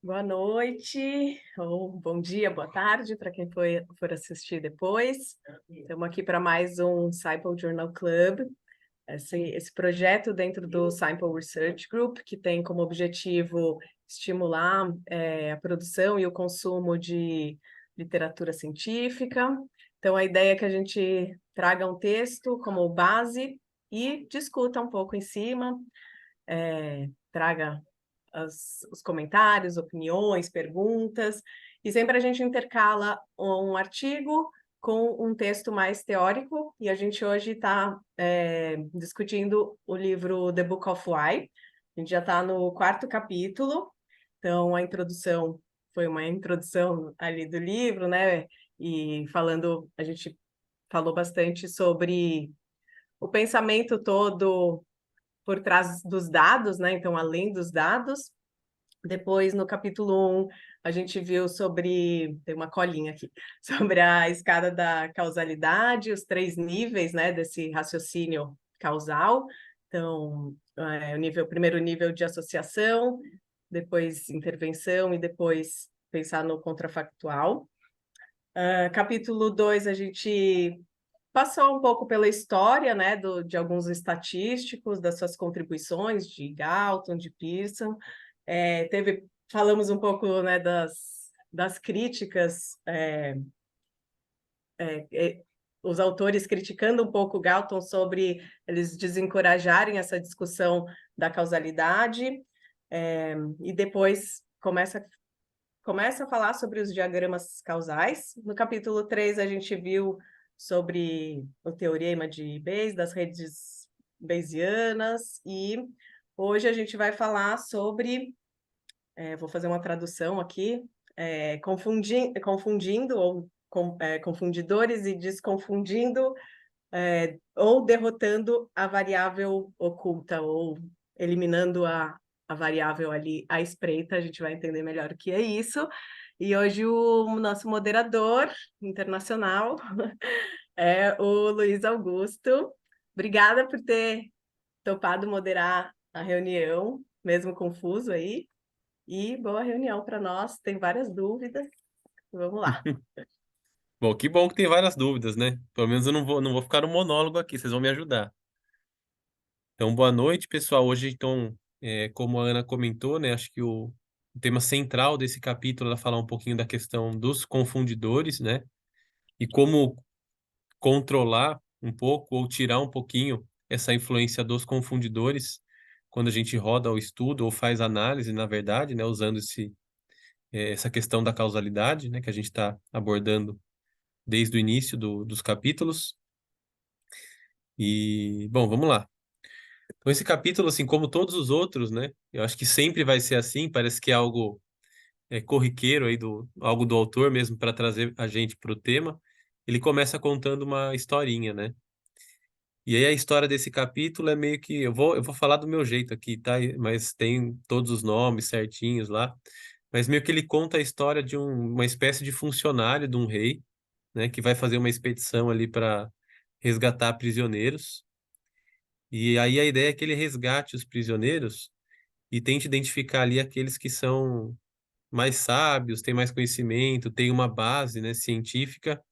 Boa noite, ou bom dia, boa tarde para quem for assistir depois. Estamos aqui para mais um Simple Journal Club, esse projeto dentro do Simple Research Group, que tem como objetivo estimular a produção e o consumo de literatura científica. Então, a ideia é que a gente traga um texto como base e discuta um pouco em cima, traga os comentários, opiniões, perguntas, e sempre a gente intercala um artigo com um texto mais teórico, e a gente hoje está discutindo o livro The Book of Why. A gente já está no quarto capítulo, então a introdução foi uma introdução ali do livro, né? E a gente falou bastante sobre o pensamento todo por trás dos dados, né? Então, além dos dados. Depois, no capítulo 1, a gente viu sobre, tem uma colinha aqui, sobre a escada da causalidade, os três níveis, né, desse raciocínio causal. Então, o primeiro nível de associação, depois intervenção e depois pensar no contrafactual. Capítulo 2, a gente passou um pouco pela história, né, de alguns estatísticos, das suas contribuições, de Galton, de Pearson. Falamos um pouco, né, das críticas, os autores criticando um pouco Galton sobre eles desencorajarem essa discussão da causalidade, e depois começa a falar sobre os diagramas causais. No capítulo 3, a gente viu sobre o teorema de Bayes, das redes bayesianas, e hoje a gente vai falar sobre, vou fazer uma tradução aqui, confundindo confundidores e desconfundindo, ou derrotando a variável oculta, ou eliminando a variável ali à espreita. A gente vai entender melhor o que é isso. E hoje o nosso moderador internacional é o Luiz Augusto. Obrigada por ter topado moderar a reunião, mesmo confuso aí. E boa reunião para nós. Tem várias dúvidas. Vamos lá. Bom que tem várias dúvidas, né? Pelo menos eu não vou ficar no monólogo aqui, vocês vão me ajudar. Então, boa noite, pessoal. Hoje, então, como a Ana comentou, né? Acho que o tema central desse capítulo é falar um pouquinho da questão dos confundidores, né? E como controlar um pouco ou tirar um pouquinho essa influência dos confundidores quando a gente roda o estudo ou faz análise, na verdade, né? Usando essa questão da causalidade, né? Que a gente está abordando desde o início dos capítulos. E, bom, vamos lá. Então, esse capítulo, assim como todos os outros, né? Eu acho que sempre vai ser assim, parece que é algo corriqueiro aí, algo do autor mesmo para trazer a gente para o tema. Ele começa contando uma historinha, né? E aí a história desse capítulo é meio que, eu vou falar do meu jeito aqui, tá? Mas tem todos os nomes certinhos lá. Mas meio que ele conta a história de uma espécie de funcionário de um rei, né? Que vai fazer uma expedição ali para resgatar prisioneiros. E aí a ideia é que ele resgate os prisioneiros e tente identificar ali aqueles que são mais sábios, têm mais conhecimento, têm uma base, né, científica,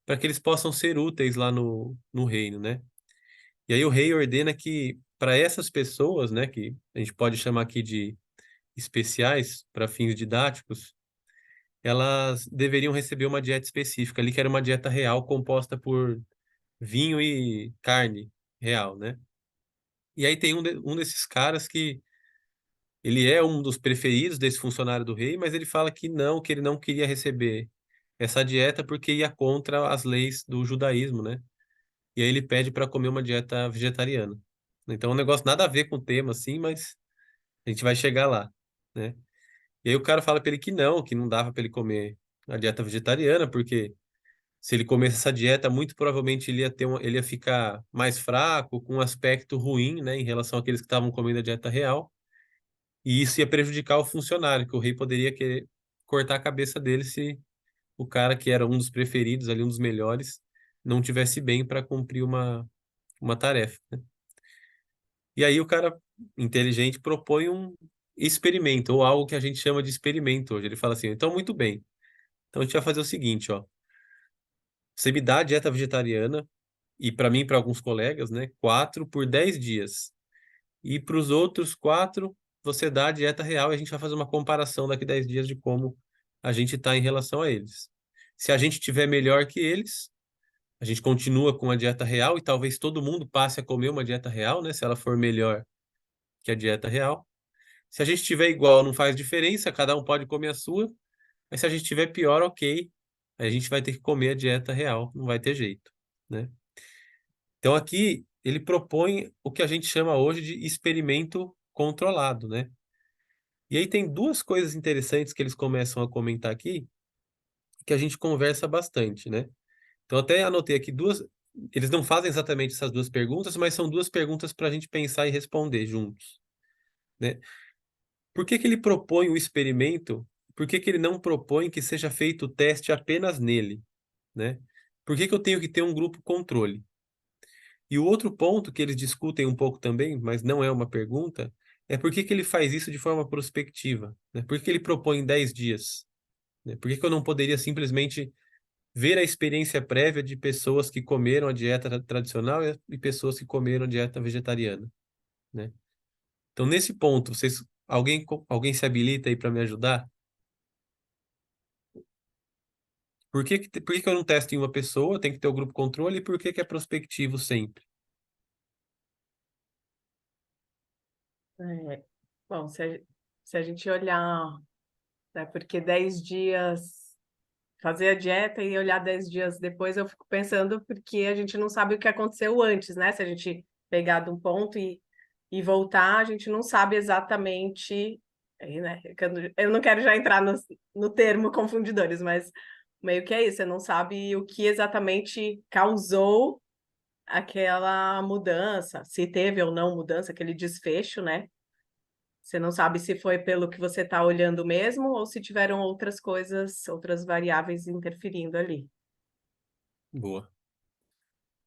para que eles possam ser úteis lá no reino, né? E aí o rei ordena que para essas pessoas, né, que a gente pode chamar aqui de especiais para fins didáticos, elas deveriam receber uma dieta específica ali, que era uma dieta real composta por vinho e carne real, né? E aí tem um desses caras que ele é um dos preferidos desse funcionário do rei, mas ele fala que ele não queria receber essa dieta porque ia contra as leis do judaísmo, né? E aí ele pede para comer uma dieta vegetariana. Então, é um negócio nada a ver com o tema, assim, mas a gente vai chegar lá, né? E aí o cara fala para ele que não dava para ele comer a dieta vegetariana, porque se ele comesse essa dieta, muito provavelmente ele ia ficar mais fraco, com um aspecto ruim, né, em relação àqueles que estavam comendo a dieta real. E isso ia prejudicar o funcionário, que o rei poderia querer cortar a cabeça dele se o cara que era um dos preferidos, ali um dos melhores, não tivesse bem para cumprir uma tarefa, né? E aí o cara inteligente propõe experimento, ou algo que a gente chama de experimento hoje. Ele fala assim, então, muito bem. Então, a gente vai fazer o seguinte, ó. Você me dá a dieta vegetariana, e para mim e para alguns colegas, né, 4 por 10 dias. E para os outros 4, você dá a dieta real e a gente vai fazer uma comparação daqui 10 dias de como a gente está em relação a eles. Se a gente tiver melhor que eles, a gente continua com a dieta real e talvez todo mundo passe a comer uma dieta real, né, se ela for melhor que a dieta real. Se a gente tiver igual, não faz diferença, cada um pode comer a sua. Mas se a gente tiver pior, ok, a gente vai ter que comer a dieta real, não vai ter jeito, né? Então aqui ele propõe o que a gente chama hoje de experimento controlado, né? E aí tem duas coisas interessantes que eles começam a comentar aqui, que a gente conversa bastante, né? Então até anotei aqui duas. Eles não fazem exatamente essas duas perguntas, mas são duas perguntas para a gente pensar e responder juntos, né? Por que que ele propõe o experimento? Por que que ele não propõe que seja feito o teste apenas nele, né? Por que que eu tenho que ter um grupo controle? E o outro ponto que eles discutem um pouco também, mas não é uma pergunta, é por que que ele faz isso de forma prospectiva, né? Por que que ele propõe 10 dias, né? Por que que eu não poderia simplesmente ver a experiência prévia de pessoas que comeram a dieta tradicional e pessoas que comeram a dieta vegetariana, né? Então, nesse ponto, alguém se habilita aí para me ajudar? Por que que eu não testo em uma pessoa? Tem que ter o grupo controle. E por que que é prospectivo sempre? É, bom, se a gente olhar, né, porque 10 dias, fazer a dieta e olhar 10 dias depois, eu fico pensando porque a gente não sabe o que aconteceu antes, né? Se a gente pegar de um ponto e voltar, a gente não sabe exatamente, aí, né? Eu não quero já entrar no termo confundidores, mas meio que é isso, você não sabe o que exatamente causou aquela mudança, se teve ou não mudança, aquele desfecho, né? Você não sabe se foi pelo que você está olhando mesmo ou se tiveram outras coisas, outras variáveis interferindo ali. Boa.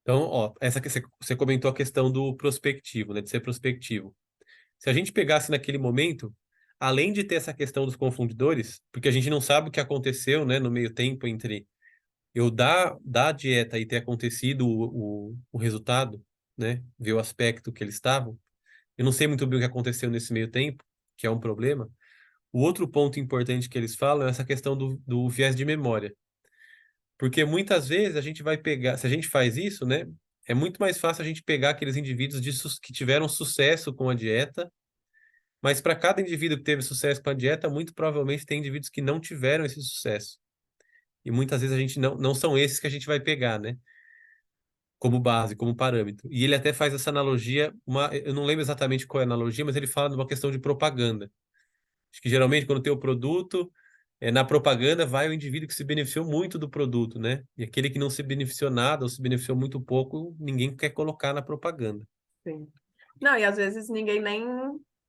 Então, ó, essa que você comentou a questão do prospectivo, né, de ser prospectivo. Se a gente pegasse naquele momento, além de ter essa questão dos confundidores, porque a gente não sabe o que aconteceu, né, no meio tempo entre eu dar a dieta e ter acontecido o resultado, né, ver o aspecto que eles estavam, eu não sei muito bem o que aconteceu nesse meio tempo, que é um problema. O outro ponto importante que eles falam é essa questão do viés de memória. Porque muitas vezes a gente vai pegar, se a gente faz isso, né? É muito mais fácil a gente pegar aqueles indivíduos que tiveram sucesso com a dieta, mas para cada indivíduo que teve sucesso com a dieta, muito provavelmente tem indivíduos que não tiveram esse sucesso. E muitas vezes a gente não são esses que a gente vai pegar, né? Como base, como parâmetro. E ele até faz essa analogia, eu não lembro exatamente qual é a analogia, mas ele fala de uma questão de propaganda. Acho que geralmente quando tem o produto, na propaganda vai o indivíduo que se beneficiou muito do produto, né? E aquele que não se beneficiou nada ou se beneficiou muito pouco, ninguém quer colocar na propaganda. Sim. Não, e às vezes ninguém nem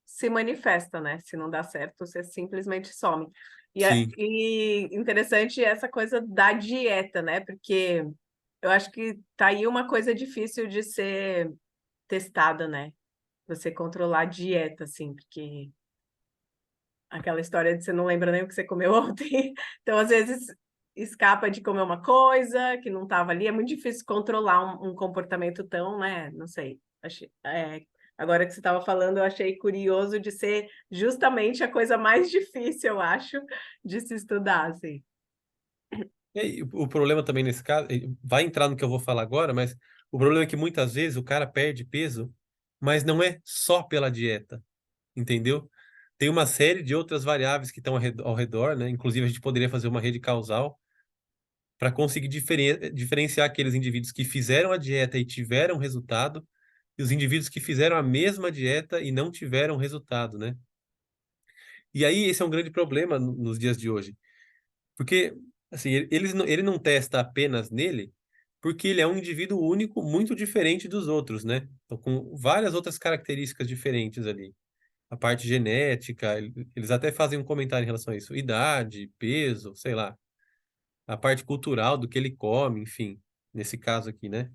se manifesta, né? Se não dá certo, você simplesmente some. Sim, E interessante essa coisa da dieta, né? Porque eu acho que tá aí uma coisa difícil de ser testada, né? Você controlar a dieta, assim, porque aquela história de você não lembra nem o que você comeu ontem. Então, às vezes, escapa de comer uma coisa que não estava ali. É muito difícil controlar um comportamento tão, né? Não sei. Agora que você estava falando, eu achei curioso de ser justamente a coisa mais difícil, eu acho, de se estudar, assim. e aí, o problema também nesse caso, vai entrar no que eu vou falar agora, mas o problema é que muitas vezes o cara perde peso, mas não é só pela dieta, entendeu? Tem uma série de outras variáveis que estão ao redor, né? Inclusive, a gente poderia fazer uma rede causal para conseguir diferenciar aqueles indivíduos que fizeram a dieta e tiveram resultado e os indivíduos que fizeram a mesma dieta e não tiveram resultado, né? E aí esse é um grande problema nos dias de hoje, porque assim, ele não testa apenas nele, porque ele é um indivíduo único, muito diferente dos outros, né? Então, com várias outras características diferentes ali. A parte genética, eles até fazem um comentário em relação a isso, idade, peso, sei lá, a parte cultural do que ele come, enfim, nesse caso aqui, né?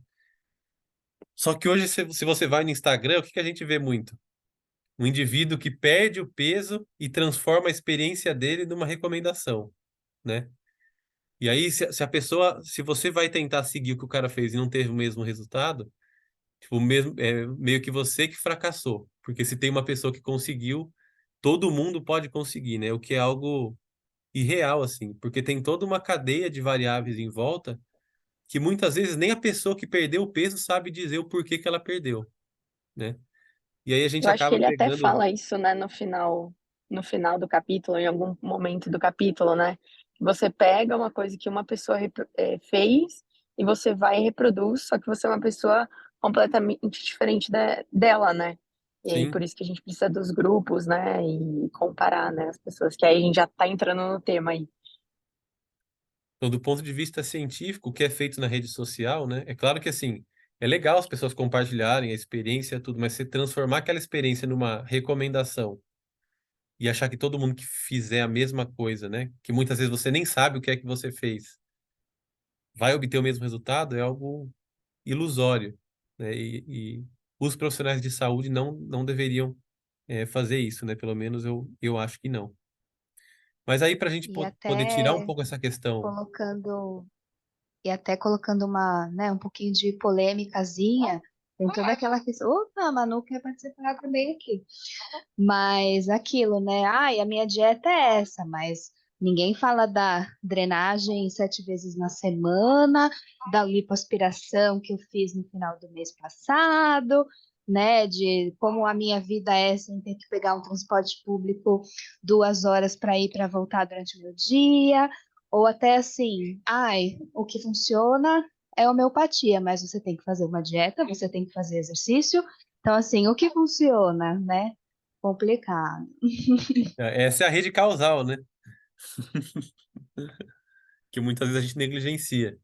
Só que hoje, se você vai no Instagram, o que que a gente vê muito? Um indivíduo que perde o peso e transforma a experiência dele numa recomendação, né? E aí, se a pessoa, se você vai tentar seguir o que o cara fez e não teve o mesmo resultado, tipo, mesmo, meio que você que fracassou. Porque se tem uma pessoa que conseguiu, todo mundo pode conseguir, né? O que é algo irreal, assim, porque tem toda uma cadeia de variáveis em volta que muitas vezes nem a pessoa que perdeu o peso sabe dizer o porquê que ela perdeu, né? E aí a gente Eu acho que acaba ele até pegando. fala isso, né, no final do capítulo, em algum momento do capítulo, né? Você pega uma coisa que uma pessoa fez e você vai e reproduz, só que você é uma pessoa completamente diferente dela, né? E aí, Sim, por isso que a gente precisa dos grupos, né? E comparar, né, as pessoas, que aí a gente já tá entrando no tema aí. então, do ponto de vista científico, o que é feito na rede social, né? É claro que assim, é legal as pessoas compartilharem a experiência, tudo, mas você transformar aquela experiência numa recomendação e achar que todo mundo que fizer a mesma coisa, né? Que muitas vezes você nem sabe o que é que você fez, vai obter o mesmo resultado, é algo ilusório, né? E os profissionais de saúde não deveriam fazer isso, né? Pelo menos eu acho que não. Mas aí, para a gente E poder tirar um até pouco essa questão. colocando, e até colocando uma, né, um pouquinho de polêmicazinha, tem toda aquela questão. Opa, a Manu quer participar também aqui. Mas aquilo, né? Ai, a minha dieta é essa, mas ninguém fala da drenagem 7 vezes na semana, da lipoaspiração que eu fiz no final do mês passado, né? De como a minha vida é sem ter que pegar um transporte público 2 horas para ir para voltar durante o meu dia, ou até assim, ai, o que funciona é homeopatia, mas você tem que fazer uma dieta, você tem que fazer exercício. Então, assim, o que funciona, né? Complicado. Essa é a rede causal, né? Que muitas vezes a gente negligencia.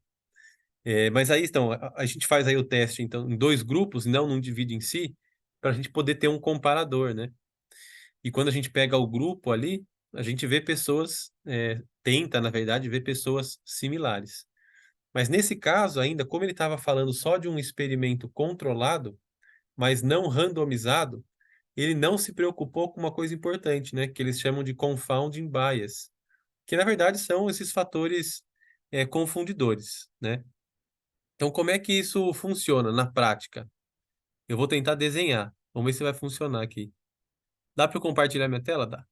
Mas aí, então, a gente faz aí o teste então, em dois grupos, não num indivíduo em si, para a gente poder ter um comparador, né? E quando a gente pega o grupo ali, a gente vê pessoas, tenta, na verdade, ver pessoas similares. Mas nesse caso ainda, como ele estava falando só de um experimento controlado, mas não randomizado, ele não se preocupou com uma coisa importante, né? Que eles chamam de confounding bias, que na verdade são esses fatores confundidores, né? Então, como é que isso funciona na prática? Eu vou tentar desenhar. Vamos ver se vai funcionar aqui. Dá para eu compartilhar minha tela? Dá.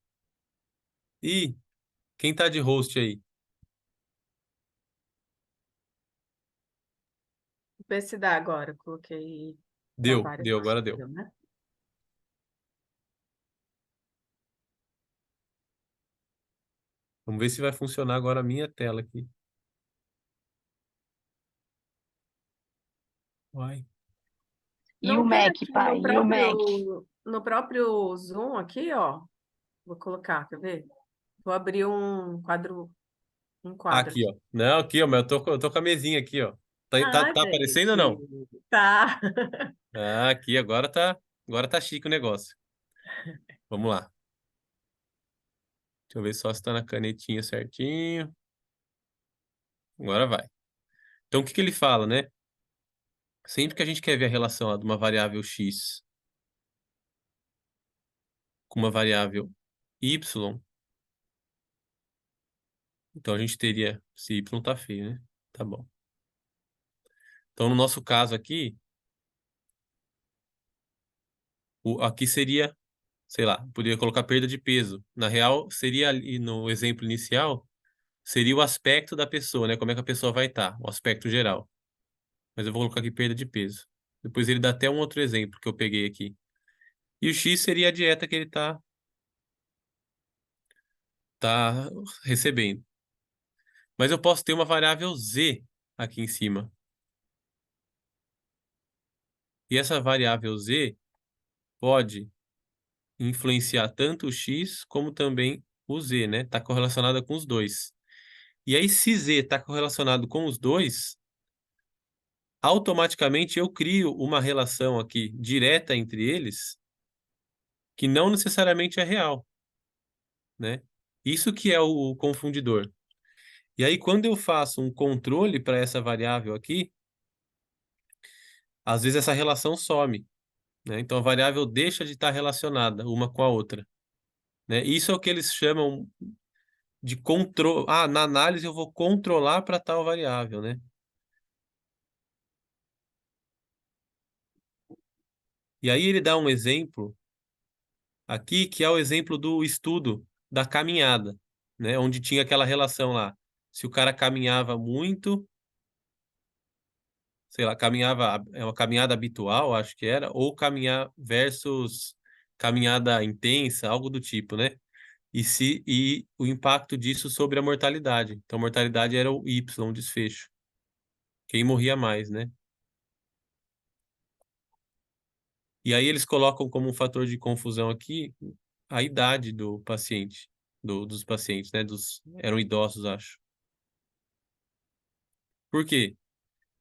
E quem tá de host aí? Vê se dá agora. Eu coloquei para Deu, várias deu, agora pessoas, deu. né? Vamos ver se vai funcionar agora a minha tela aqui. Vai. E o Não tem Mac, aqui pai, e o Mac. no próprio Zoom aqui, ó. Vou colocar, quer ver? Vou abrir um quadro Aqui, ó. aqui. Não, aqui, ó, mas eu tô com a mesinha aqui, ó. Ah, Tá aparecendo ou gente, não? tá. Ah, aqui, agora tá chique o negócio. Vamos lá. Deixa eu ver só se tá na canetinha certinho. Agora vai. Então, o que que ele fala, né? Sempre que a gente quer ver a relação lá, de uma variável x com uma variável y, então a gente teria, se y tá feio, né? Tá bom. Então, no nosso caso aqui, aqui seria, sei lá, poderia colocar perda de peso. Na real, seria ali no exemplo inicial, seria o aspecto da pessoa, né? Como é que a pessoa vai estar, o aspecto geral. Mas eu vou colocar aqui perda de peso. Depois ele dá até um outro exemplo que eu peguei aqui. E o x seria a dieta que ele tá recebendo. Mas eu posso ter uma variável z aqui em cima. E essa variável z pode influenciar tanto o x como também o z, né? Está correlacionada com os dois. E aí, se z está correlacionado com os dois, automaticamente eu crio uma relação aqui direta entre eles que não necessariamente é real, né? Isso que é o confundidor. E aí, quando eu faço um controle para essa variável aqui, às vezes essa relação some. né? Então a variável deixa de estar relacionada uma com a outra, né? Isso é o que eles chamam de controle. Ah, na análise eu vou controlar para tal variável, né? E aí ele dá um exemplo aqui, que é o exemplo do estudo da caminhada, né? Onde tinha aquela relação lá. Se o cara caminhava muito, sei lá, caminhava, é uma caminhada habitual, acho que era, ou caminhar versus caminhada intensa, algo do tipo, né? E o impacto disso sobre a mortalidade. Então, a mortalidade era o Y, o desfecho. Quem morria mais, né? E aí eles colocam como um fator de confusão aqui a idade do paciente, dos pacientes, né? Eram idosos, acho. Por quê?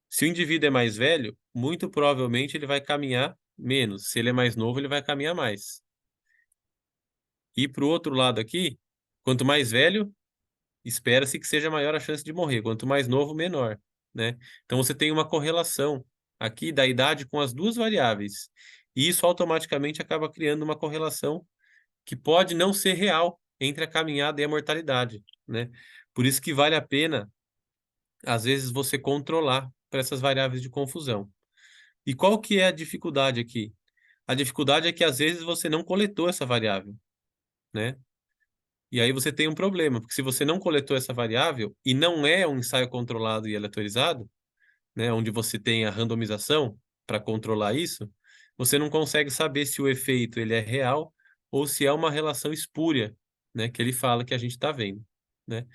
Se o indivíduo é mais velho, muito provavelmente ele vai caminhar menos. Se ele é mais novo, ele vai caminhar mais. E para o outro lado aqui, quanto mais velho, espera-se que seja maior a chance de morrer. Quanto mais novo, menor, né? Então você tem uma correlação aqui da idade com as duas variáveis. E isso automaticamente acaba criando uma correlação que pode não ser real entre a caminhada e a mortalidade, né? Por isso que vale a pena, às vezes, você controlar para essas variáveis de confusão. E qual que é a dificuldade aqui? A dificuldade é que às vezes você não coletou essa variável, né? E aí você tem um problema, porque se você não coletou essa variável e não é um ensaio controlado e aleatorizado, né, onde você tem a randomização para controlar isso, você não consegue saber se o efeito ele é real ou se é uma relação espúria, né, que ele fala que a gente está vendo, né?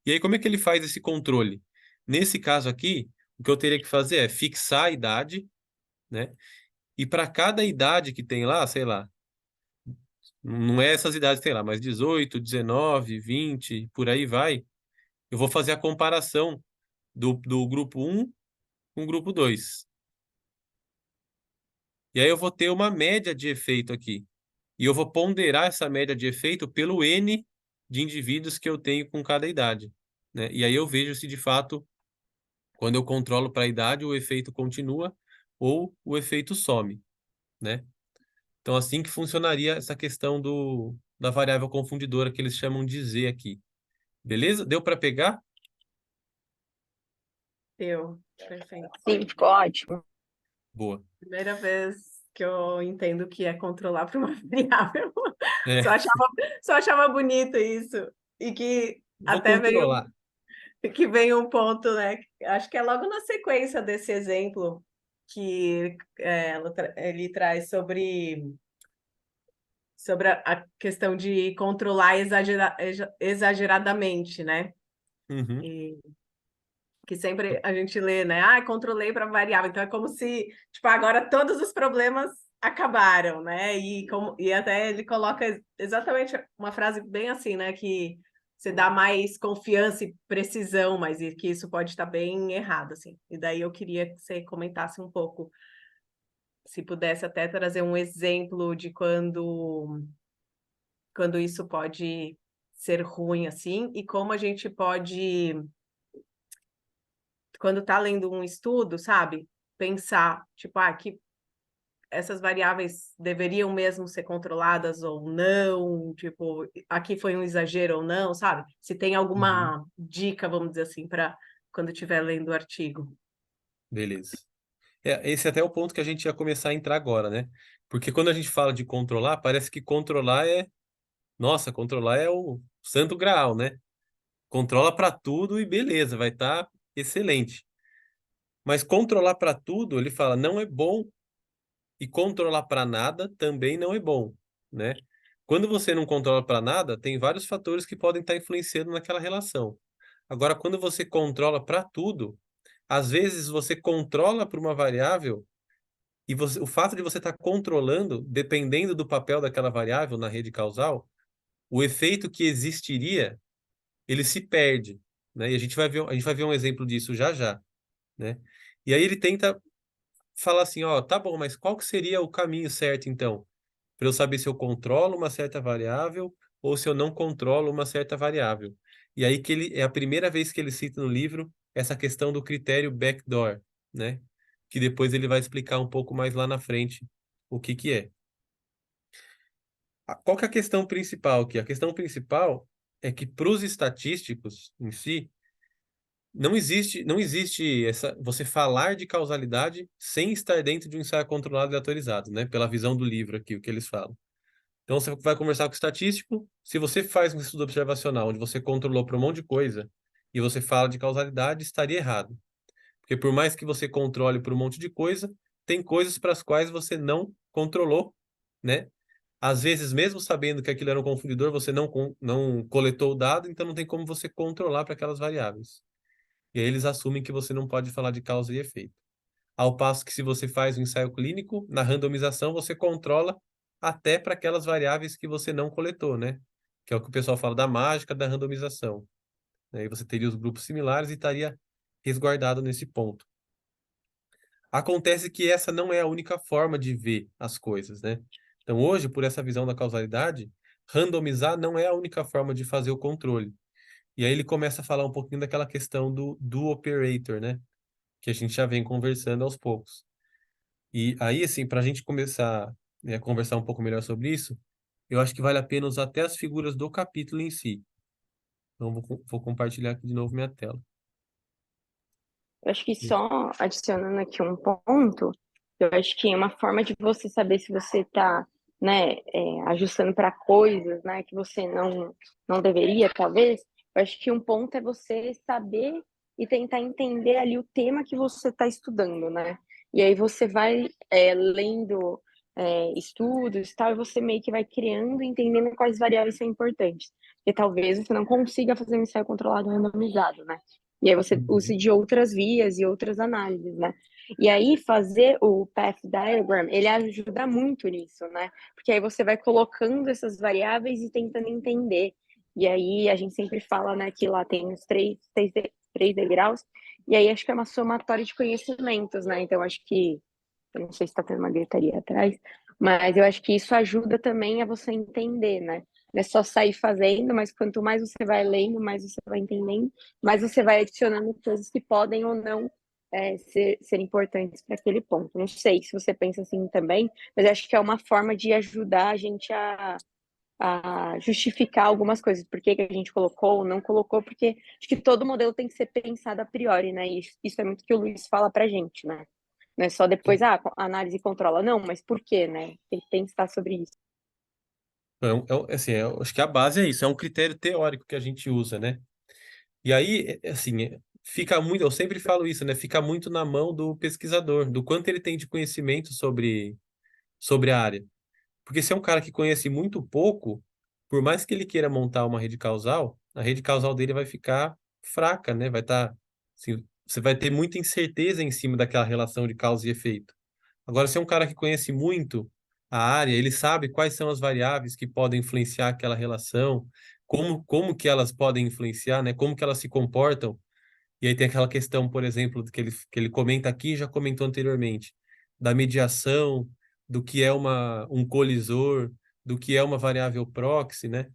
E aí como é que ele faz esse controle? Nesse caso aqui, o que eu teria que fazer é fixar a idade, né? E para cada idade que tem lá, sei lá, não é essas idades, sei lá, mas 18, 19, 20, por aí vai, eu vou fazer a comparação do grupo um com o grupo 2. E aí eu vou ter uma média de efeito aqui. E eu vou ponderar essa média de efeito pelo N de indivíduos que eu tenho com cada idade, né? E aí eu vejo se de fato, quando eu controlo para a idade, o efeito continua ou o efeito some, né? Então, assim que funcionaria essa questão da variável confundidora que eles chamam de Z aqui. Beleza? Deu para pegar? Eu, perfeito. Sim, ficou ótimo. Boa. Primeira vez que eu entendo o que é controlar para uma variável. É, Só achava bonito isso. E que vou até controlar. vem um ponto, né? Acho que é logo na sequência desse exemplo que ele traz sobre a questão de controlar exageradamente, né? Uhum. E que sempre a gente lê, né? Ah, controlei para variável. Então é como se, tipo, agora todos os problemas acabaram, né? E até ele coloca exatamente uma frase bem assim, né? Que você dá mais confiança e precisão, mas que isso pode estar bem errado, assim. E daí eu queria que você comentasse um pouco, se pudesse até trazer um exemplo de quando isso pode ser ruim, assim, e como a gente pode quando está lendo um estudo, sabe? Pensar, tipo, que essas variáveis deveriam mesmo ser controladas ou não, tipo, aqui foi um exagero ou não, sabe? Se tem Uhum. alguma dica, vamos dizer assim, para quando estiver lendo o artigo. Beleza. Esse é até o ponto que a gente ia começar a entrar agora, né? Porque quando a gente fala de controlar, parece que controlar nossa, controlar é o santo graal, né? Controla para tudo e beleza, vai estar excelente. Mas controlar para tudo, ele fala, não é bom e controlar para nada também não é bom, né? Quando você não controla para nada, tem vários fatores que podem estar influenciando naquela relação. Agora, quando você controla para tudo, às vezes você controla para uma variável e o fato de você estar controlando, dependendo do papel daquela variável na rede causal, o efeito que existiria, ele se perde, né? E a gente vai ver um exemplo disso já já, né? E aí ele tenta falar assim, ó, tá bom, mas qual que seria o caminho certo então, para eu saber se eu controlo uma certa variável ou se eu não controlo uma certa variável? E aí que ele é a primeira vez que ele cita no livro essa questão do critério backdoor, né? Que depois ele vai explicar um pouco mais lá na frente o que que é. Qual que é a questão principal aqui? A questão principal é que para os estatísticos em si, não existe você falar de causalidade sem estar dentro de um ensaio controlado e autorizado, né? Pela visão do livro aqui, o que eles falam. Então você vai conversar com o estatístico, se você faz um estudo observacional onde você controlou para um monte de coisa e você fala de causalidade, estaria errado. Porque por mais que você controle por um monte de coisa, tem coisas para as quais você não controlou, né? Às vezes, mesmo sabendo que aquilo era um confundidor, você não coletou o dado, então não tem como você controlar para aquelas variáveis. E aí eles assumem que você não pode falar de causa e efeito. Ao passo que se você faz um ensaio clínico, na randomização você controla até para aquelas variáveis que você não coletou, né? Que é o que o pessoal fala da mágica da randomização. Aí você teria os grupos similares e estaria resguardado nesse ponto. Acontece que essa não é a única forma de ver as coisas, né? Então, hoje, por essa visão da causalidade, randomizar não é a única forma de fazer o controle. E aí ele começa a falar um pouquinho daquela questão do operator, né? Que a gente já vem conversando aos poucos. E aí, assim, para a gente começar, né, a conversar um pouco melhor sobre isso, eu acho que vale a pena usar até as figuras do capítulo em si. Então, vou compartilhar aqui de novo minha tela. Eu acho que só adicionando aqui um ponto, eu acho que é uma forma de você saber se você está, né, ajustando para coisas, né, que você não deveria, talvez. Eu acho que um ponto é você saber e tentar entender ali o tema que você está estudando, né? E aí você vai lendo estudos e tal, e você meio que vai criando e entendendo quais variáveis são importantes. Porque talvez você não consiga fazer um ensaio controlado randomizado, né? E aí você usa Uhum. de outras vias e outras análises, né? E aí fazer o path diagram, ele ajuda muito nisso, né? Porque aí você vai colocando essas variáveis e tentando entender. E aí a gente sempre fala, né, que lá tem os três degraus, e aí acho que é uma somatória de conhecimentos, né? Então acho que, eu não sei se está tendo uma gritaria atrás, mas eu acho que isso ajuda também a você entender, né? Não é só sair fazendo, mas quanto mais você vai lendo, mais você vai entendendo, mais você vai adicionando coisas que podem ou não ser importantes para aquele ponto. Não sei se você pensa assim também, mas acho que é uma forma de ajudar a gente a justificar algumas coisas. Por que que a gente colocou ou não colocou, porque acho que todo modelo tem que ser pensado a priori, né? E isso é muito que o Luiz fala para a gente, né? Não é só depois, análise e controla. Não, mas por quê, né? Tem que pensar sobre isso. Assim, eu acho que a base é isso, é um critério teórico que a gente usa, né? E aí, assim, fica muito, eu sempre falo isso, né? Fica muito na mão do pesquisador, do quanto ele tem de conhecimento sobre a área. Porque se é um cara que conhece muito pouco, por mais que ele queira montar uma rede causal, a rede causal dele vai ficar fraca, né? Vai estar, assim, você vai ter muita incerteza em cima daquela relação de causa e efeito. Agora, se é um cara que conhece muito a área, ele sabe quais são as variáveis que podem influenciar aquela relação, como que elas podem influenciar, né? Como que elas se comportam. E aí tem aquela questão, por exemplo, que ele comenta aqui, já comentou anteriormente, da mediação, do que é um colisor, do que é uma variável proxy, né?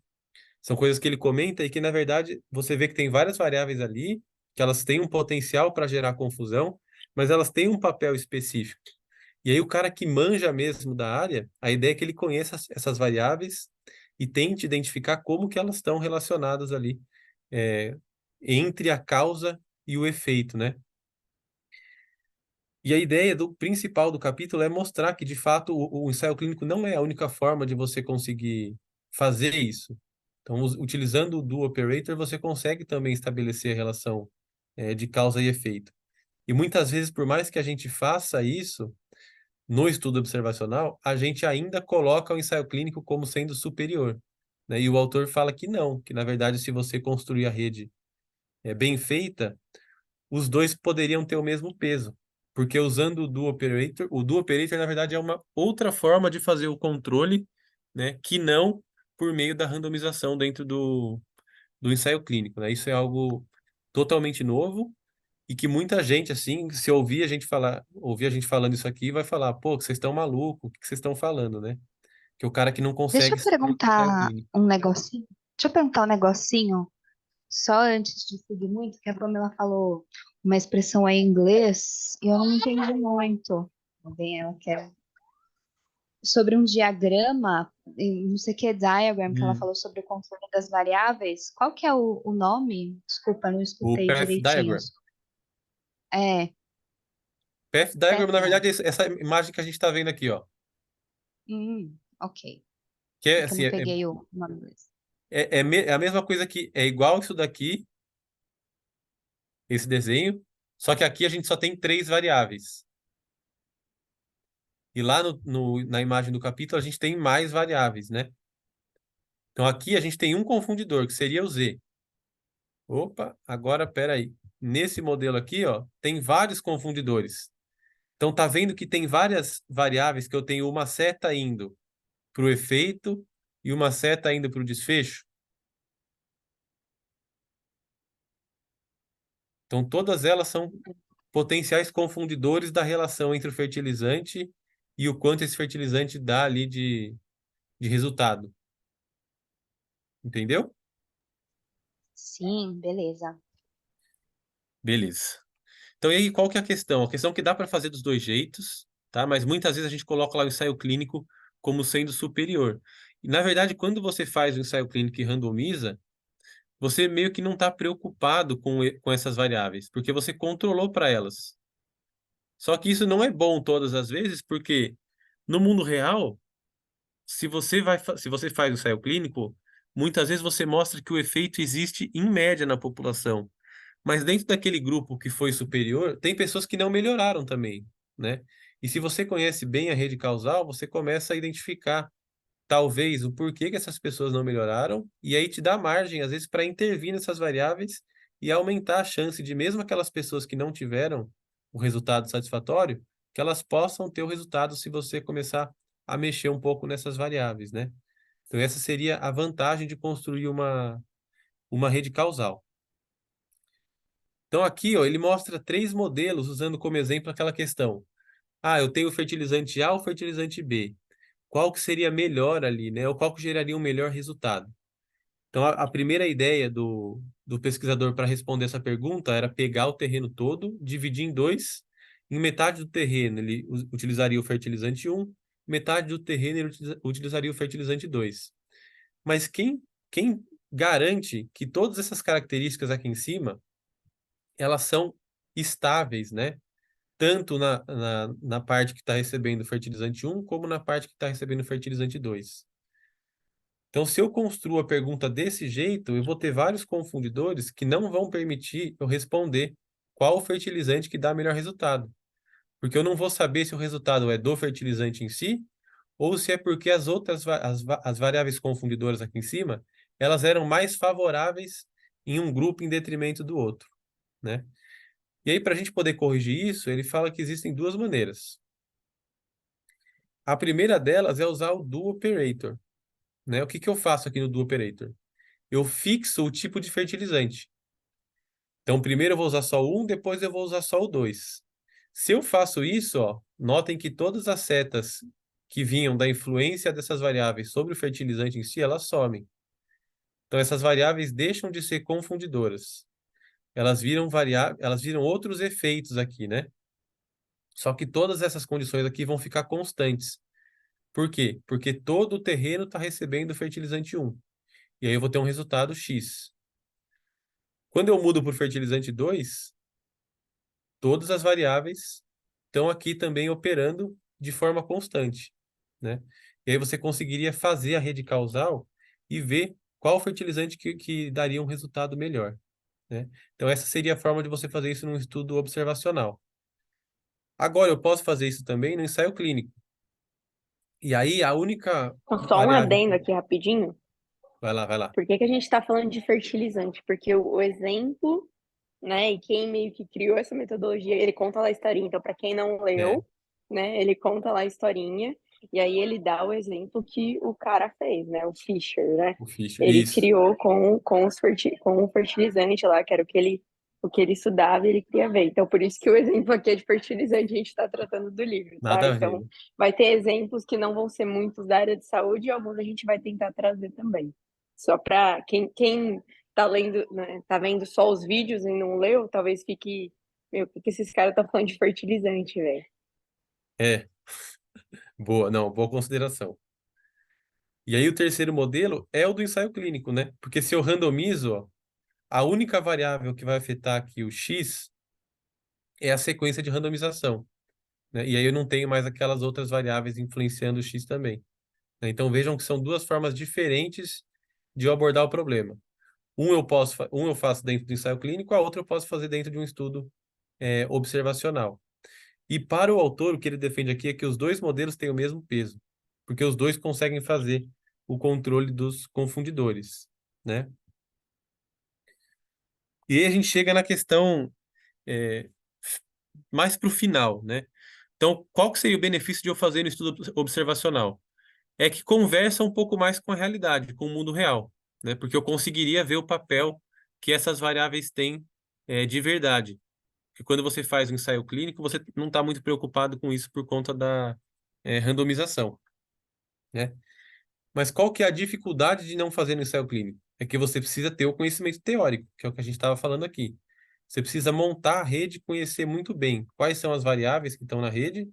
São coisas que ele comenta e que, na verdade, você vê que tem várias variáveis ali, que elas têm um potencial para gerar confusão, mas elas têm um papel específico. E aí o cara que manja mesmo da área, a ideia é que ele conheça essas variáveis e tente identificar como que elas estão relacionadas ali, é, entre a causa e o efeito, né? E a ideia do principal do capítulo é mostrar que, de fato, o ensaio clínico não é a única forma de você conseguir fazer isso. Então, utilizando o do operator, você consegue também estabelecer a relação, de causa e efeito. E muitas vezes, por mais que a gente faça isso, no estudo observacional, a gente ainda coloca o ensaio clínico como sendo superior, né? E o autor fala que não, que na verdade, se você construir a rede bem feita, os dois poderiam ter o mesmo peso, porque usando o do operator, na verdade, é uma outra forma de fazer o controle, né? Que não por meio da randomização dentro do ensaio clínico, né? Isso é algo totalmente novo e que muita gente, assim, se ouvir a gente falando isso aqui, vai falar, pô, que vocês estão malucos, o que que vocês estão falando, né? Que o cara que não Deixa consegue eu seguir o ensaio perguntar clínico. um negocinho. Deixa eu perguntar um negocinho, só antes de seguir muito, que a Pamela falou uma expressão aí em inglês e eu não entendi muito. Bem, ela quer. sobre um diagrama, não sei o que é diagram, que ela Hum. falou sobre o controle das variáveis. Qual que é o nome? Desculpa, não O escutei Path direitinho. Diagram. É, Path Diagram, Path na verdade, é Diagram. essa imagem que a gente está vendo aqui, ó. Ok. Que é É que eu assim, não peguei o nome inglês. é a mesma coisa que é igual isso daqui, esse desenho, só que aqui a gente só tem 3 variáveis. E lá na imagem do capítulo a gente tem mais variáveis, né? Então aqui a gente tem um confundidor, que seria o Z. Opa, agora peraí. Nesse modelo aqui, ó, tem vários confundidores. Então tá vendo que tem várias variáveis que eu tenho uma seta indo para o efeito e uma seta indo para o desfecho? Então todas elas são potenciais confundidores da relação entre o fertilizante e o quanto esse fertilizante dá ali de resultado. Entendeu? Sim, beleza. Beleza. Então, e aí, qual que é a questão? A questão é que dá para fazer dos dois jeitos, tá? Mas muitas vezes a gente coloca lá o ensaio clínico como sendo superior. E, na verdade, quando você faz o ensaio clínico e randomiza, você meio que não está preocupado com essas variáveis, porque você controlou para elas. Só que isso não é bom todas as vezes, porque no mundo real, se você faz o ensaio clínico, muitas vezes você mostra que o efeito existe em média na população. Mas dentro daquele grupo que foi superior, tem pessoas que não melhoraram também, né? E se você conhece bem a rede causal, você começa a identificar, talvez, o porquê que essas pessoas não melhoraram, e aí te dá margem, às vezes, para intervir nessas variáveis e aumentar a chance de, mesmo aquelas pessoas que não tiveram o resultado satisfatório, que elas possam ter o resultado se você começar a mexer um pouco nessas variáveis, né? Então, essa seria a vantagem de construir uma rede causal. Então aqui, ó, ele mostra 3 modelos usando como exemplo aquela questão. Ah, eu tenho o fertilizante A ou fertilizante B. Qual que seria melhor ali, né? Ou qual que geraria um melhor resultado? Então a primeira ideia do pesquisador para responder essa pergunta era pegar o terreno todo, dividir em dois. Em metade do terreno ele utilizaria o fertilizante 1, metade do terreno ele utilizaria o fertilizante 2. Mas quem garante que todas essas características aqui em cima elas são estáveis, né? Tanto na parte que está recebendo fertilizante 1, como na parte que está recebendo fertilizante 2. Então, se eu construo a pergunta desse jeito, eu vou ter vários confundidores que não vão permitir eu responder qual o fertilizante que dá melhor resultado. Porque eu não vou saber se o resultado é do fertilizante em si, ou se é porque as outras as variáveis confundidoras aqui em cima, elas eram mais favoráveis em um grupo em detrimento do outro, né? E aí, para a gente poder corrigir isso, ele fala que existem 2 maneiras. A primeira delas é usar o do operator, né? O que que eu faço aqui no do operator? Eu fixo o tipo de fertilizante. Então, primeiro eu vou usar só o 1, depois eu vou usar só o 2. Se eu faço isso, ó, notem que todas as setas que vinham da influência dessas variáveis sobre o fertilizante em si, elas somem. Então, essas variáveis deixam de ser confundidoras. Elas viram outros efeitos aqui, né? Só que todas essas condições aqui vão ficar constantes. Por quê? Porque todo o terreno está recebendo fertilizante 1. E aí eu vou ter um resultado X. Quando eu mudo para o fertilizante 2, todas as variáveis estão aqui também operando de forma constante, né? E aí você conseguiria fazer a rede causal e ver qual fertilizante que daria um resultado melhor, né? Então essa seria a forma de você fazer isso num estudo observacional. Agora eu posso fazer isso também no ensaio clínico. E aí a única Então, só um variável... adendo aqui rapidinho. Vai lá, vai lá. Por que que a gente está falando de fertilizante? Porque o exemplo, né, e quem meio que criou essa metodologia, ele conta lá a historinha. Então, para quem não É, leu, né, ele conta lá a historinha e aí ele dá o exemplo que o cara fez, né, o Fischer, né? o Fischer. Ele Isso. criou com o fertilizante lá, que era o que ele estudava e ele queria ver. Então, por isso que o exemplo aqui é de fertilizante, a gente está tratando do livro, tá? Nada a ver. Então, vai ter exemplos que não vão ser muitos da área de saúde e alguns a gente vai tentar trazer também. Só para quem tá lendo, né, tá vendo só os vídeos e não leu, talvez fique, meu, o que esses caras estão falando de fertilizante, velho? É. Boa, não, boa consideração. E aí o terceiro modelo é o do ensaio clínico, né? Porque se eu randomizo, ó, a única variável que vai afetar aqui o X é a sequência de randomização, né? E aí eu não tenho mais aquelas outras variáveis influenciando o X também, né? Então vejam que são duas formas diferentes de eu abordar o problema. Um eu faço dentro do ensaio clínico, a outra eu posso fazer dentro de um estudo observacional. E para o autor, o que ele defende aqui é que os dois modelos têm o mesmo peso, porque os dois conseguem fazer o controle dos confundidores, né? E aí a gente chega na questão é, mais para o final, né? Então, qual que seria o benefício de eu fazer no estudo observacional? É que conversa um pouco mais com a realidade, com o mundo real, né? Porque eu conseguiria ver o papel que essas variáveis têm de verdade. Porque quando você faz um ensaio clínico, você não está muito preocupado com isso por conta da randomização, né? Mas qual que é a dificuldade de não fazer no ensaio clínico? É que você precisa ter o conhecimento teórico, que é o que a gente estava falando aqui. Você precisa montar a rede e conhecer muito bem quais são as variáveis que estão na rede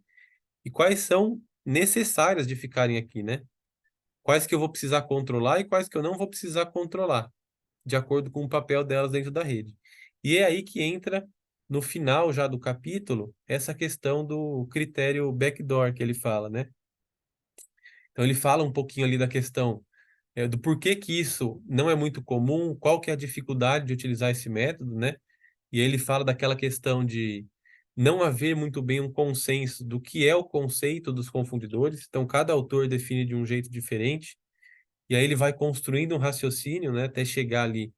e quais são necessárias de ficarem aqui, né? Quais que eu vou precisar controlar e quais que eu não vou precisar controlar, de acordo com o papel delas dentro da rede. E é aí que entra, no final já do capítulo, essa questão do critério backdoor que ele fala, né? Então ele fala um pouquinho ali da questão do porquê que isso não é muito comum, qual que é a dificuldade de utilizar esse método, né? E aí ele fala daquela questão de não haver muito bem um consenso do que é o conceito dos confundidores. Então cada autor define de um jeito diferente. E aí ele vai construindo um raciocínio, né, até chegar ali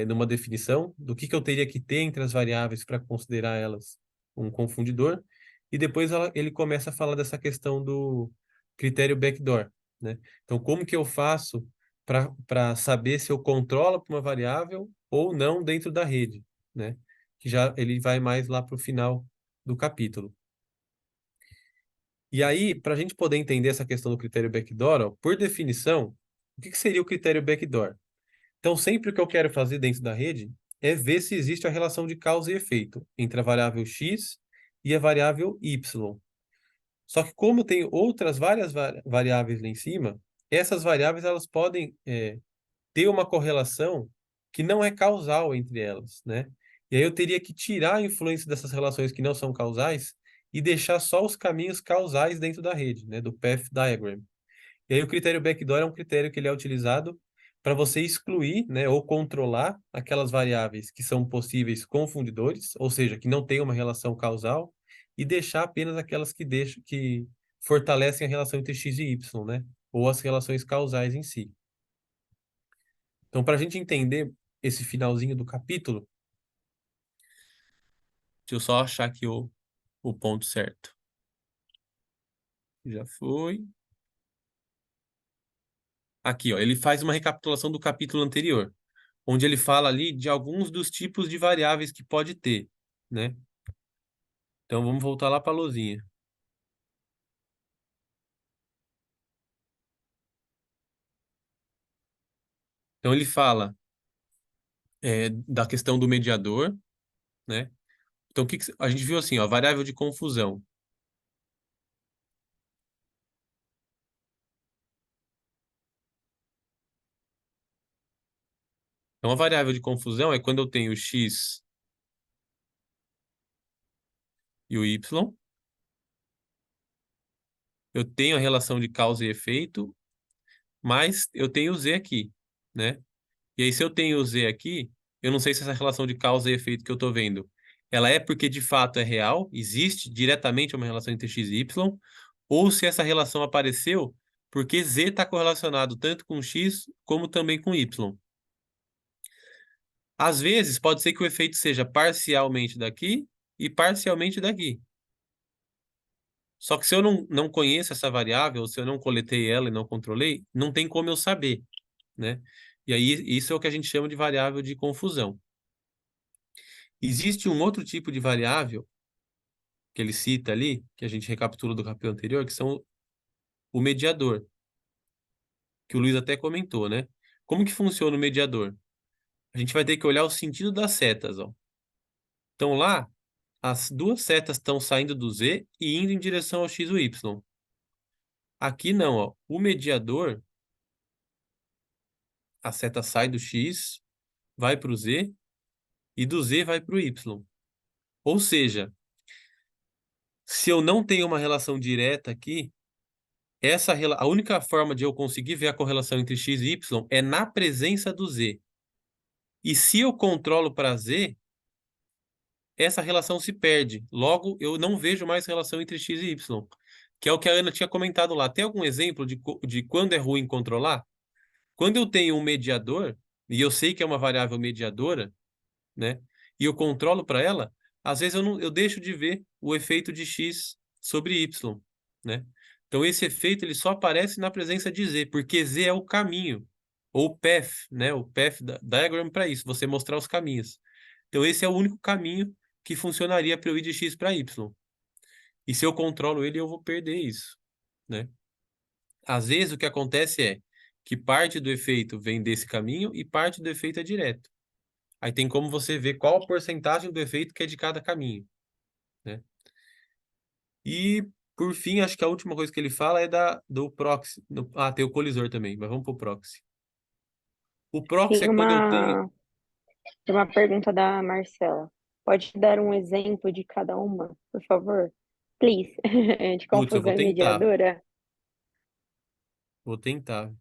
numa definição do que eu teria que ter entre as variáveis para considerar elas um confundidor. E depois ele começa a falar dessa questão do critério backdoor, né? Então, como que eu faço para saber se eu controlo uma variável ou não dentro da rede, né? Que já ele vai mais lá para o final do capítulo. E aí, para a gente poder entender essa questão do critério backdoor, ó, por definição, o que seria o critério backdoor? Então, sempre o que eu quero fazer dentro da rede é ver se existe a relação de causa e efeito entre a variável x e a variável y. Só que como tem outras várias variáveis lá em cima, essas variáveis elas podem ter uma correlação que não é causal entre elas, né? E aí eu teria que tirar a influência dessas relações que não são causais e deixar só os caminhos causais dentro da rede, né? Do path diagram. E aí o critério backdoor é um critério que ele é utilizado para você excluir, né, ou controlar aquelas variáveis que são possíveis confundidores, ou seja, que não têm uma relação causal, e deixar apenas aquelas que fortalecem a relação entre x e y, né, ou as relações causais em si. Então, para a gente entender esse finalzinho do capítulo, deixa eu só achar aqui o ponto certo. Já foi. Aqui, ó, ele faz uma recapitulação do capítulo anterior, onde ele fala ali de alguns dos tipos de variáveis que pode ter, né? Então vamos voltar lá para a lousinha. Então ele fala da questão do mediador, né? Então a gente viu assim, ó, variável de confusão. Então a variável de confusão é quando eu tenho o x e o y, eu tenho a relação de causa e efeito, mas eu tenho o z aqui, né? E aí, se eu tenho o Z aqui, eu não sei se essa relação de causa e efeito que eu estou vendo, ela é porque de fato é real, existe diretamente uma relação entre x e y, ou se essa relação apareceu porque Z está correlacionado tanto com x como também com y. Às vezes, pode ser que o efeito seja parcialmente daqui e parcialmente daqui. Só que se eu não conheço essa variável, se eu não coletei ela e não controlei, não tem como eu saber, né? E aí, isso é o que a gente chama de variável de confusão. Existe um outro tipo de variável que ele cita ali, que a gente recapitula do capítulo anterior, que são o mediador, que o Luiz até comentou, né? Como que funciona o mediador? A gente vai ter que olhar o sentido das setas, ó. Então lá, as duas setas estão saindo do Z e indo em direção ao X e Y. Aqui não, ó. O mediador, a seta sai do x, vai para o z, e do z vai para o y. Ou seja, se eu não tenho uma relação direta aqui, a única forma de eu conseguir ver a correlação entre x e y é na presença do z. E se eu controlo para z, essa relação se perde. Logo, eu não vejo mais relação entre x e y, que é o que a Ana tinha comentado lá. Tem algum exemplo de quando é ruim controlar? Quando eu tenho um mediador, e eu sei que é uma variável mediadora, né? E eu controlo para ela, às vezes eu deixo de ver o efeito de x sobre y, né? Então esse efeito ele só aparece na presença de z, porque z é o caminho, ou o path, né? O path diagram para isso, você mostrar os caminhos. Então esse é o único caminho que funcionaria para eu ir de x para y. E se eu controlo ele, eu vou perder isso, né? Às vezes o que acontece é que parte do efeito vem desse caminho e parte do efeito é direto. Aí tem como você ver qual a porcentagem do efeito que é de cada caminho, né? E, por fim, acho que a última coisa que ele fala é do proxy. Tem o colisor também, mas vamos pro proxy. O proxy Tem é quando eu tenho... uma pergunta da Marcela. Pode dar um exemplo de cada uma, por favor? Please. De Putz, eu vou confusão e tentar. mediadora? Vou tentar.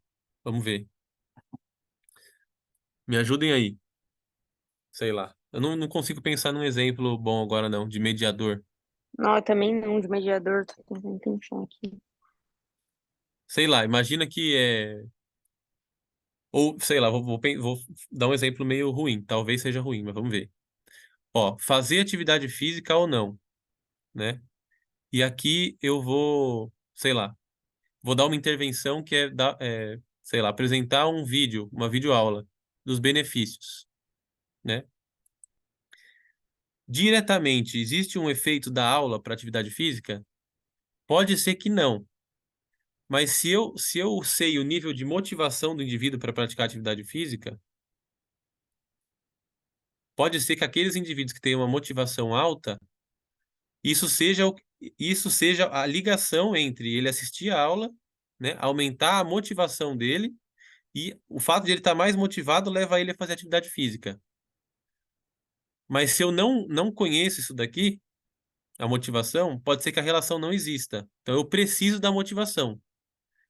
Vamos ver. Me ajudem aí. Sei lá. Eu não consigo pensar num exemplo bom agora, não, de mediador. Não, eu também não, de mediador, tô tentando pensar aqui. Sei lá, imagina que é... Ou, sei lá, vou dar um exemplo meio ruim. Talvez seja ruim, mas vamos ver. Ó, fazer atividade física ou não, né? E aqui eu vou, sei lá, vou dar uma intervenção que sei lá, apresentar um vídeo, uma videoaula dos benefícios, né? Diretamente, existe um efeito da aula para atividade física? Pode ser que não. Mas se eu sei o nível de motivação do indivíduo para praticar atividade física, pode ser que aqueles indivíduos que têm uma motivação alta, isso seja, isso seja a ligação entre ele assistir a aula, né, aumentar a motivação dele, e o fato de ele estar mais motivado leva ele a fazer atividade física. Mas se eu não conheço isso daqui, a motivação, pode ser que a relação não exista. Então eu preciso da motivação.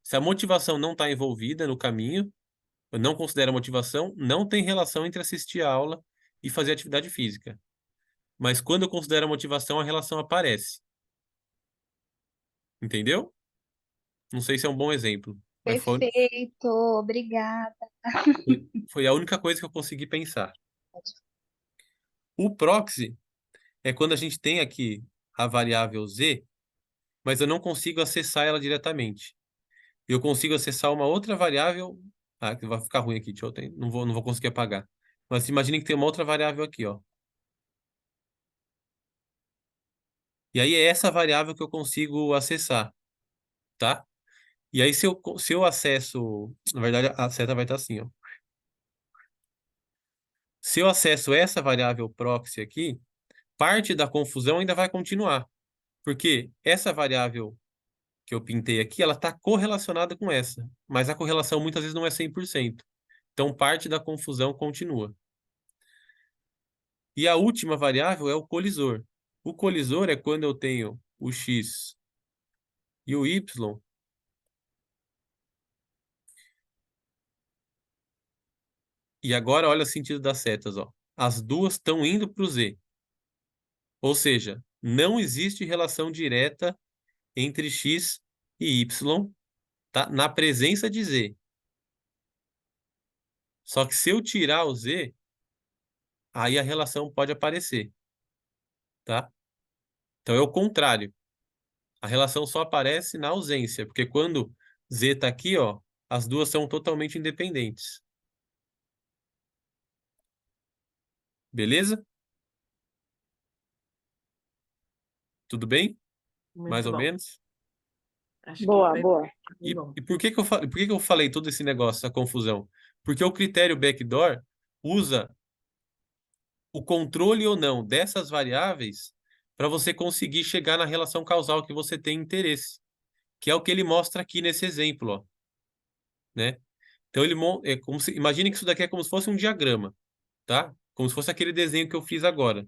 Se a motivação não está envolvida no caminho, eu não considero a motivação, não tem relação entre assistir a aula e fazer atividade física. Mas quando eu considero a motivação, a relação aparece. Entendeu? Não sei se é um bom exemplo, mas Perfeito, obrigada. foi a única coisa que eu consegui pensar. O proxy é quando a gente tem aqui a variável z, mas eu não consigo acessar ela diretamente. Eu consigo acessar uma outra variável. Ah, que vai ficar ruim aqui, não vou conseguir apagar. Mas imagine que tem uma outra variável aqui, ó. E aí é essa variável que eu consigo acessar, tá? E aí se eu acesso, na verdade a seta vai estar assim, ó. Se eu acesso essa variável proxy aqui, parte da confusão ainda vai continuar, porque essa variável que eu pintei aqui, ela está correlacionada com essa, mas a correlação muitas vezes não é 100%. Então, parte da confusão continua. E a última variável é o colisor. O colisor é quando eu tenho o x e o y, e agora olha o sentido das setas, ó. As duas estão indo para o z. Ou seja, não existe relação direta entre x e y, tá? Na presença de z. Só que se eu tirar o z, aí a relação pode aparecer, tá? Então é o contrário. A relação só aparece na ausência, porque quando z está aqui, ó, as duas são totalmente independentes. Beleza? Tudo bem? Mais Muito ou bom. menos? Acho que Boa, foi boa. E, bom. e por que que eu falei todo esse negócio, essa confusão? Porque o critério backdoor usa o controle ou não dessas variáveis para você conseguir chegar na relação causal que você tem interesse. que é o que ele mostra aqui nesse exemplo, ó, né? Então imagine que isso daqui é como se fosse um diagrama, tá? Como se fosse aquele desenho que eu fiz agora.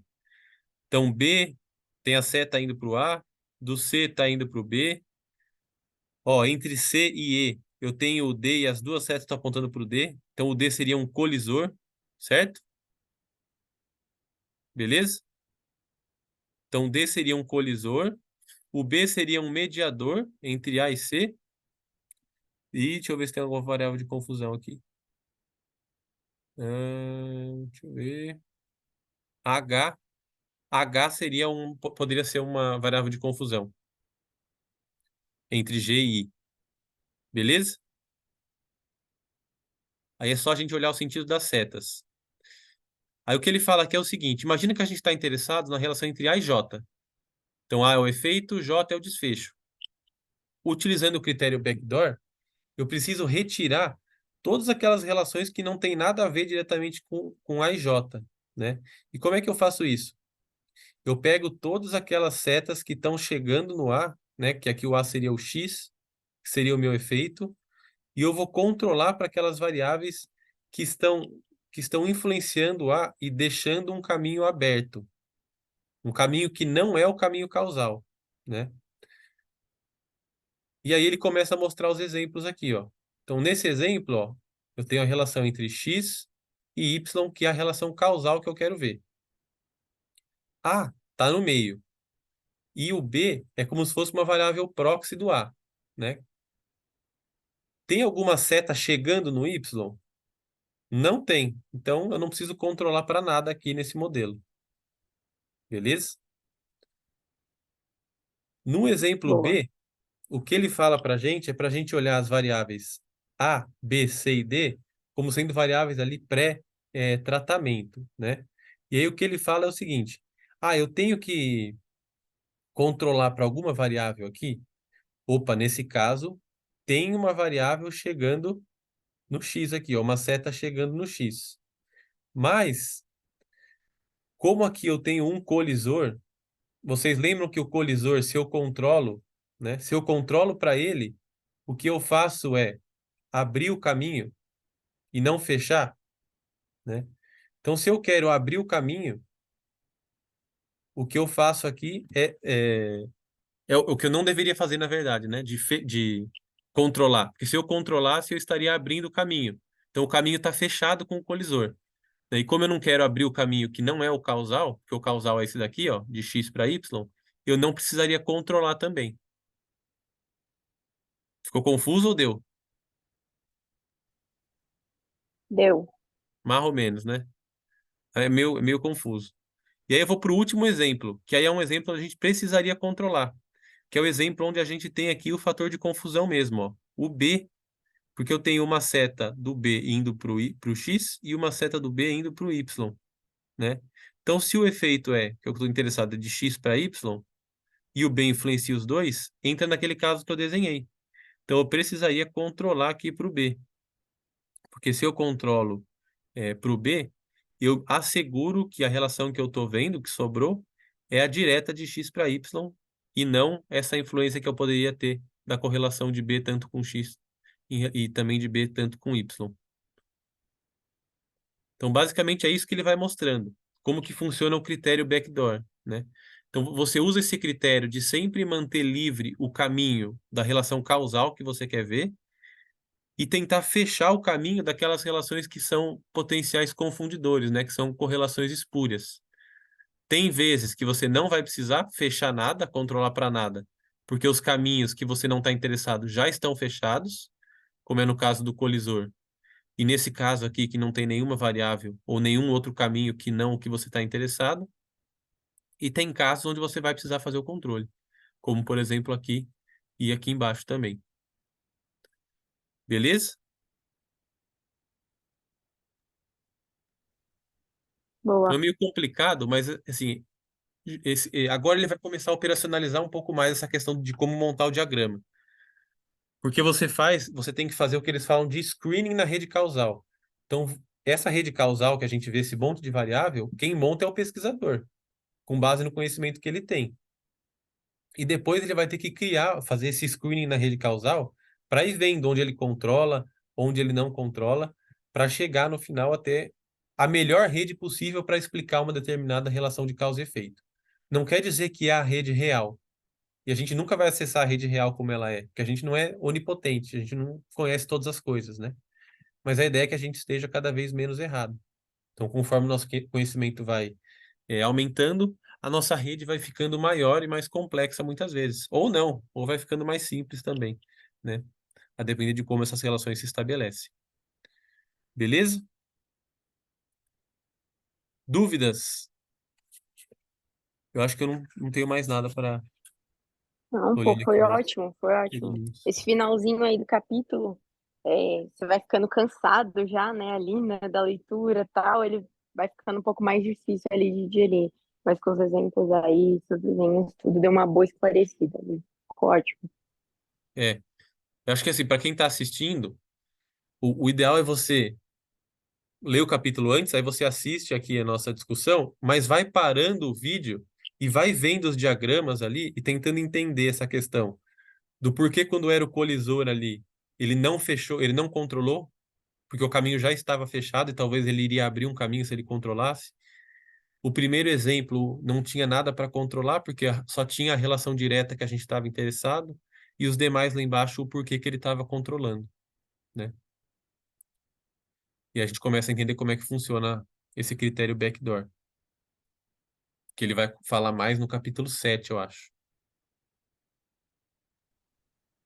Então B tem a seta indo para o A, do C está indo para o B. Ó, entre C e E eu tenho o D e as duas setas estão apontando para o D. Então o D seria um colisor, certo? Beleza? Então D seria um colisor. O B seria um mediador entre A e C. E deixa eu ver se tem alguma variável de confusão aqui. Deixa eu ver. H. H seria poderia ser uma variável de confusão entre G e I. Beleza? Aí é só a gente olhar o sentido das setas. Aí o que ele fala aqui é o seguinte: imagina que a gente está interessado na relação entre A e J. Então A é o efeito, J é o desfecho. Utilizando o critério backdoor, eu preciso retirar todas aquelas relações que não tem nada a ver diretamente com A e J, né? E como é que eu faço isso? Eu pego todas aquelas setas que estão chegando no A, né? Que aqui o A seria o X, que seria o meu efeito, e eu vou controlar para aquelas variáveis que estão, que estão influenciando o A e deixando um caminho aberto. Um caminho que não é o caminho causal, né? E aí ele começa a mostrar os exemplos aqui, ó. Então, nesse exemplo, ó, eu tenho a relação entre x e y, que é a relação causal que eu quero ver. A está no meio. E o B é como se fosse uma variável proxy do A, né? Tem alguma seta chegando no Y? Não tem. Então, eu não preciso controlar para nada aqui nesse modelo. Beleza? No exemplo Boa. B, o que ele fala para a gente é para a gente olhar as variáveis A, B, C e D como sendo variáveis ali pré-tratamento, né? E aí o que ele fala é o seguinte: eu tenho que controlar para alguma variável aqui. Opa, nesse caso, tem uma variável chegando no X aqui, ó, uma seta chegando no X. Mas, como aqui eu tenho um colisor, vocês lembram que o colisor, se eu controlo, né? Se eu controlo para ele, o que eu faço é abrir o caminho e não fechar, né? Então, se eu quero abrir o caminho, o que eu faço aqui é o que eu não deveria fazer, na verdade, né? De controlar. Porque se eu controlasse, eu estaria abrindo o caminho. Então, o caminho está fechado com o colisor. E como eu não quero abrir o caminho que não é o causal, que o causal é esse daqui, ó, de x para y, eu não precisaria controlar também. Ficou confuso ou deu? Deu. Mais ou menos, né? É meio confuso. E aí eu vou para o último exemplo, que aí é um exemplo que a gente precisaria controlar, que é o exemplo onde a gente tem aqui o fator de confusão mesmo, ó, o B, porque eu tenho uma seta do B indo para o X e uma seta do B indo para o Y, né? Então, se o efeito que eu estou interessado, é de X para Y, e o B influencia os dois, entra naquele caso que eu desenhei. Então, eu precisaria controlar aqui para o B, porque se eu controlo para o B, eu asseguro que a relação que eu estou vendo, que sobrou, é a direta de x para y e não essa influência que eu poderia ter da correlação de B tanto com x e também de B tanto com y. Então, basicamente, é isso que ele vai mostrando, como que funciona o critério backdoor, né? Então, você usa esse critério de sempre manter livre o caminho da relação causal que você quer ver, e tentar fechar o caminho daquelas relações que são potenciais confundidores, né? Que são correlações espúrias. Tem vezes que você não vai precisar fechar nada, controlar para nada, porque os caminhos que você não está interessado já estão fechados, como é no caso do colisor. E nesse caso aqui, que não tem nenhuma variável ou nenhum outro caminho que não o que você está interessado. E tem casos onde você vai precisar fazer o controle, como por exemplo aqui e aqui embaixo também. Beleza? Então é Boa. meio complicado, mas assim, agora ele vai começar a operacionalizar um pouco mais essa questão de como montar o diagrama. Porque você tem que fazer o que eles falam de screening na rede causal. Então, essa rede causal que a gente vê, esse monte de variável, quem monta é o pesquisador, com base no conhecimento que ele tem. e depois ele vai ter que fazer esse screening na rede causal para ir vendo onde ele controla, onde ele não controla, para chegar no final até a melhor rede possível para explicar uma determinada relação de causa e efeito. Não quer dizer que é a rede real. E a gente nunca vai acessar a rede real como ela é, porque a gente não é onipotente, a gente não conhece todas as coisas, né? Mas a ideia é que a gente esteja cada vez menos errado. Então, conforme o nosso conhecimento vai aumentando, a nossa rede vai ficando maior e mais complexa muitas vezes. Ou não, ou vai ficando mais simples também, né? A depender de como essas relações se estabelecem. Beleza? Dúvidas? Eu acho que eu não tenho mais nada para Não, pô, olhar aqui foi meus ótimo, foi ótimo. queridos. Esse finalzinho aí do capítulo, você vai ficando cansado já, né, ali, né, da leitura e tal, ele vai ficando um pouco mais difícil ali de digerir. Mas com os exemplos aí, seus desenhos, tudo deu uma boa esclarecida ali. Ficou ótimo. É, eu acho que assim, para quem está assistindo, o ideal é você ler o capítulo antes, aí você assiste aqui a nossa discussão, mas vai parando o vídeo e vai vendo os diagramas ali e tentando entender essa questão do porquê quando era o colisor ali, ele não fechou, ele não controlou, porque o caminho já estava fechado e talvez ele iria abrir um caminho se ele controlasse. O primeiro exemplo não tinha nada para controlar, porque só tinha a relação direta que a gente estava interessado, e os demais lá embaixo o porquê que ele estava controlando, né? E a gente começa a entender como é que funciona esse critério backdoor, que ele vai falar mais no capítulo 7, eu acho.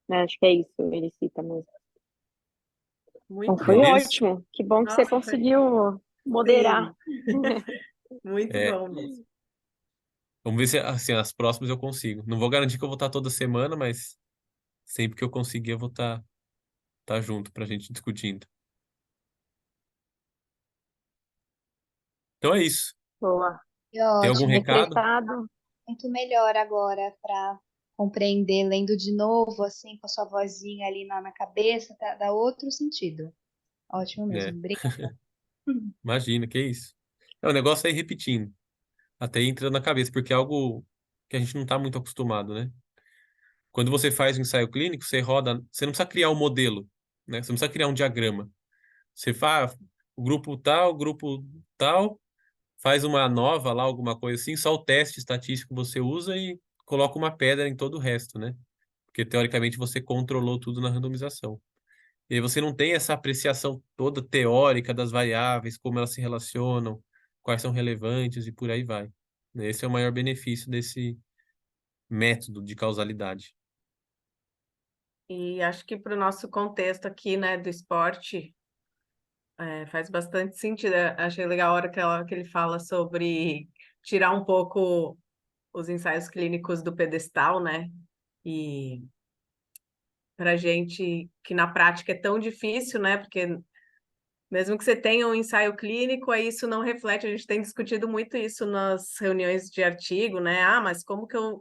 Né, acho que é isso, ele cita mesmo. Então Muito foi bom. Beleza? ótimo. Que bom que você Nossa, foi. conseguiu moderar. Sim, muito É, bom mesmo. vamos ver se assim, as próximas eu consigo. Não vou garantir que eu vou estar toda semana, mas sempre que eu conseguir eu vou estar junto pra gente discutindo. Então é isso. Boa. Que Tem algum ótimo. recado? Decretado. Muito melhor agora para compreender, lendo de novo, assim, com a sua vozinha ali na cabeça, dá outro sentido. Ótimo Né? mesmo. Obrigada. Imagina, que isso. É, o negócio é ir repetindo, até ir entrando na cabeça, porque é algo que a gente não está muito acostumado, né? Quando você faz um ensaio clínico, você roda, você não precisa criar um modelo, né? Você não precisa criar um diagrama. Você faz o grupo tal, faz uma nova lá, alguma coisa assim, só o teste estatístico você usa e coloca uma pedra em todo o resto, né? Porque teoricamente você controlou tudo na randomização. E aí você não tem essa apreciação toda teórica das variáveis, como elas se relacionam, quais são relevantes e por aí vai. Esse é o maior benefício desse método de causalidade. E acho que para o nosso contexto aqui, né, do esporte, faz bastante sentido. Achei legal a hora que ele fala sobre tirar um pouco os ensaios clínicos do pedestal, né? E para gente que na prática é tão difícil, né? Porque mesmo que você tenha um ensaio clínico, aí isso não reflete. A gente tem discutido muito isso nas reuniões de artigo, né? Ah, mas como que eu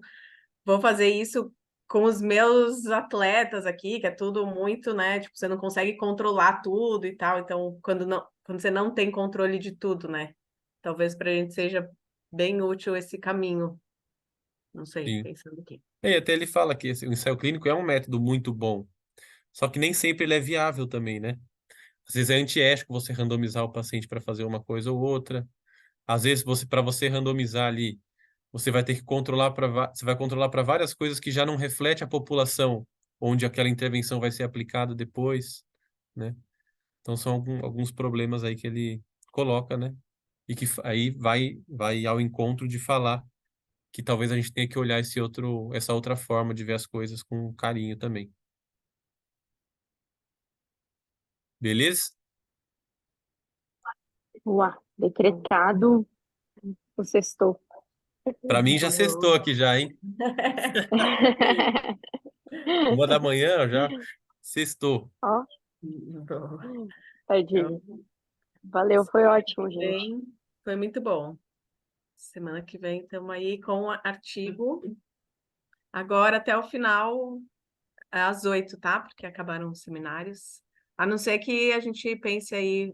vou fazer isso com os meus atletas aqui, que é tudo muito, né? Tipo, você não consegue controlar tudo e tal. Então, quando você não tem controle de tudo, né? Talvez para a gente seja bem útil esse caminho. Não sei, Sim. pensando aqui. E até ele fala que o ensaio clínico é um método muito bom, só que nem sempre ele é viável também, né? Às vezes é antiético você randomizar o paciente para fazer uma coisa ou outra. Às vezes para você randomizar ali, você vai ter que controlar você vai controlar para várias coisas que já não reflete a população onde aquela intervenção vai ser aplicada depois, né? Então são alguns problemas aí que ele coloca, né? E que aí vai ao encontro de falar que talvez a gente tenha que olhar essa outra forma de ver as coisas com carinho também. Beleza? Boa. Decretado. O sextou. Para mim já sextou aqui já, hein? 1 da manhã já sextou. Ó, Então, tadinho. Valeu, foi ótimo, gente. bem, foi muito bom. Semana que vem estamos aí com o artigo. Agora até o final, às 8, tá? Porque acabaram os seminários. A não ser que a gente pense aí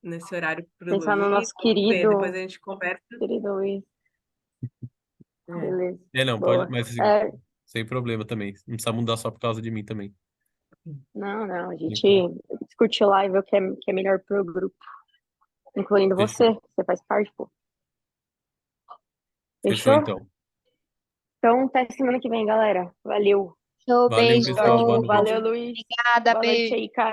nesse horário para o Pensar no Luiz. nosso Vamos ver, depois querido, a gente conversa. querido Luiz. É. Beleza. Não, Boa. pode, mas assim, É, sem problema também. Não precisa mudar só por causa de mim também. não, a gente Então, discute lá e vê o que é melhor pro grupo, incluindo fechou. você faz parte, pô. Fechou Fechou? então. Então, até semana que vem, galera. Valeu. Show, Valeu, beijo. pessoal. Boa Valeu, noite. Luiz. Obrigada, Boa noite beijo. aí, cara.